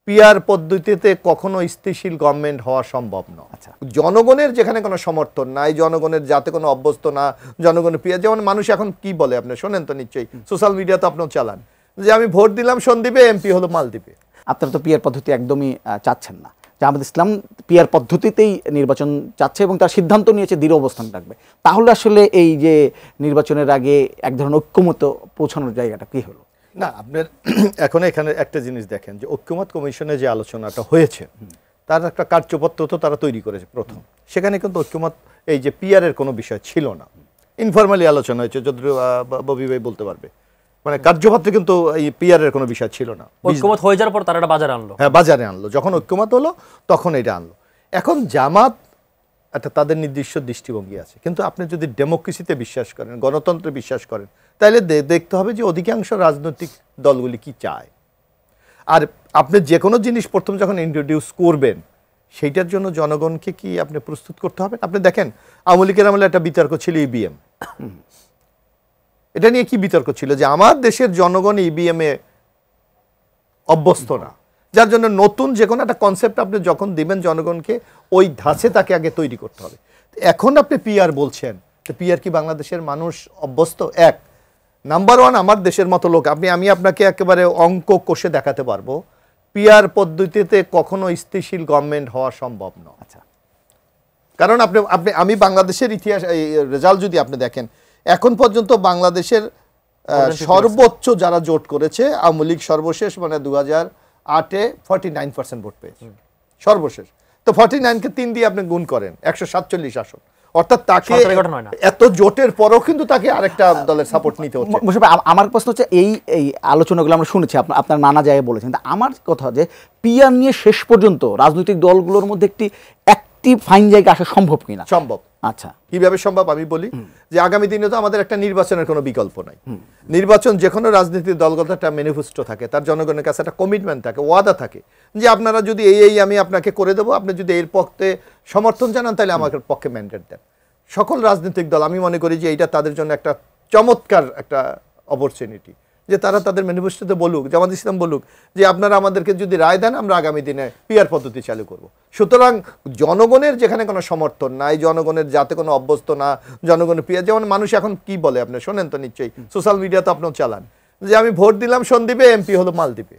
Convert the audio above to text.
PR পদ্ধতিতে কখনো স্থিতিশীল গভর্নমেন্ট হওয়া সম্ভব নয়। আচ্ছা, জনগণের যেখানে কোনো সমর্থন নাই, জনগণের যাতে কোনো অভ্যস্ত না, জনগণের পিআর, যেমন মানুষ এখন কি বলে আপনি শোনেন তো নিশ্চয়ই, সোশ্যাল মিডিয়া তো আপনিও চালান, যে আমি ভোট দিলাম সন্দীপে, এমপি হলো মালদ্বীপে। আপনারা তো পিআর পদ্ধতি একদমই চাচ্ছেন না। জামায়াত ইসলাম পিআর পদ্ধতিতেই নির্বাচন চাচ্ছে এবং তার সিদ্ধান্ত নিয়েছে দৃঢ় অবস্থান রাখবে। তাহলে আসলে এই যে নির্বাচনের আগে এক ধরনের ঐক্যমত পৌঁছানোর জায়গাটা কি হলো? না, আপনার এখন এখানে একটা জিনিস দেখেন যে ঐক্যমত কমিশনে যে আলোচনাটা হয়েছে তার একটা কার্যপত্র তো তারা তৈরি করেছে প্রথম, সেখানে কিন্তু ঐক্যমত এই যে পিআর এর কোনো বিষয় ছিল না, ইনফরমালি আলোচনা হয়েছে, যদিও ববি ভাই বলতে পারবে, মানে কার্যপত্রে কিন্তু এই পিআর এর কোনো বিষয় ছিল না। ঐক্যমত হয়ে যাওয়ার পর তারা এটা বাজারে আনলো। হ্যাঁ, বাজারে আনলো, যখন ঐক্যমত হলো তখন এটা আনলো। এখন জামাত একটা তাদের নির্দিষ্ট দৃষ্টিভঙ্গি আছে, কিন্তু আপনি যদি ডেমোক্রেসিতে বিশ্বাস করেন, গণতন্ত্রে বিশ্বাস করেন, তাহলে দেখতে হবে যে অধিকাংশ রাজনৈতিক দলগুলি কি চায়। আর আপনি যে কোনো জিনিস প্রথম যখন ইন্ট্রোডিউস করবেন সেইটার জন্য জনগণকে কি আপনি প্রস্তুত করতে হবে। আপনি দেখেন আওয়ামী লীগের আমলে একটা বিতর্ক ছিল ইভিএম, এটা নিয়ে কি বিতর্ক ছিল যে আমার দেশের জনগণ ইভিএম এ অভ্যস্ত না, যার জন্য নতুন যে কোনো একটা কনসেপ্ট আপনি যখন দিবেন জনগণকে ওই ধাঁচে তাকে আগে তৈরি করতে হবে। এখন আপনি পিআর বলছেন, তো পিআর কি বাংলাদেশের মানুষ অভ্যস্ত? এক নাম্বার ওয়ান, আমার দেশের মতো লোক, আমি আপনাকে একেবারে অঙ্ক কষে দেখাতে পারবো পিআর পদ্ধতিতে কখনো স্থিতিশীল গভর্নমেন্ট হওয়া সম্ভব নয়। আচ্ছা, কারণ আমি বাংলাদেশের ইতিহাস রেজাল্ট যদি আপনি দেখেন, এখন পর্যন্ত বাংলাদেশের সর্বোচ্চ যারা জোট করেছে আওয়ামী লীগ সর্বশেষ মানে 2008-এ 49% ভোট পেয়েছে সর্বশেষ। তো 49-কে 3 দিয়ে আপনি গুণ করেন, 147 আসন, অর্থাৎ তাকে এত জোটের পরও কিন্তু তাকে আরেকটা দলের সাপোর্ট নিতে হচ্ছে। আমার প্রশ্ন হচ্ছে এই আলোচনাগুলো আমরা শুনেছি, আপনার নানা জায়গায় বলেছেন, কিন্তু আমার কথা যে পিআর নিয়ে শেষ পর্যন্ত রাজনৈতিক দলগুলোর মধ্যে একটি ফাইন জায়গা আসা সম্ভব কিনা? সম্ভব। আচ্ছা, কিভাবে সম্ভব আমি বলি, যে আগামী দিনে তো আমাদের একটা নির্বাচনের কোনো বিকল্প নাই। নির্বাচন যে কোনো রাজনীতির দলগত একটা ম্যানিফেস্টো থাকে, তার জনগণের কাছে একটা কমিটমেন্ট থাকে, ওয়াদা থাকে, যে আপনারা যদি এই আমি আপনাকে করে দেবো, আপনি যদি এর পক্ষে সমর্থন জানান তাহলে আমাকে পক্ষে ম্যান্ডেট দেন। সকল রাজনৈতিক দল আমি মনে করি যে এইটা তাদের জন্য একটা চমৎকার একটা অপরচুনিটি, যে তারা তাদের ম্যানিফেস্টোতে বলুক, জামাত ইসলাম বলুক যে আপনারা আমাদেরকে যদি রায় দেন আমরা আগামী দিনে পিআর পদ্ধতি চালু করব। সুতরাং জনগণের যেখানে কোনো সমর্থন নাই, জনগণের যাতে কোনো অভ্যস্ত না, জনগণের পিআর, যেমন মানুষ এখন কি বলে আপনি শোনেন তো নিশ্চয়ই, সোশ্যাল মিডিয়া তো আপনিও চালান, যে আমি ভোট দিলাম সন্দীপে, এমপি হলো মালদ্বীপে।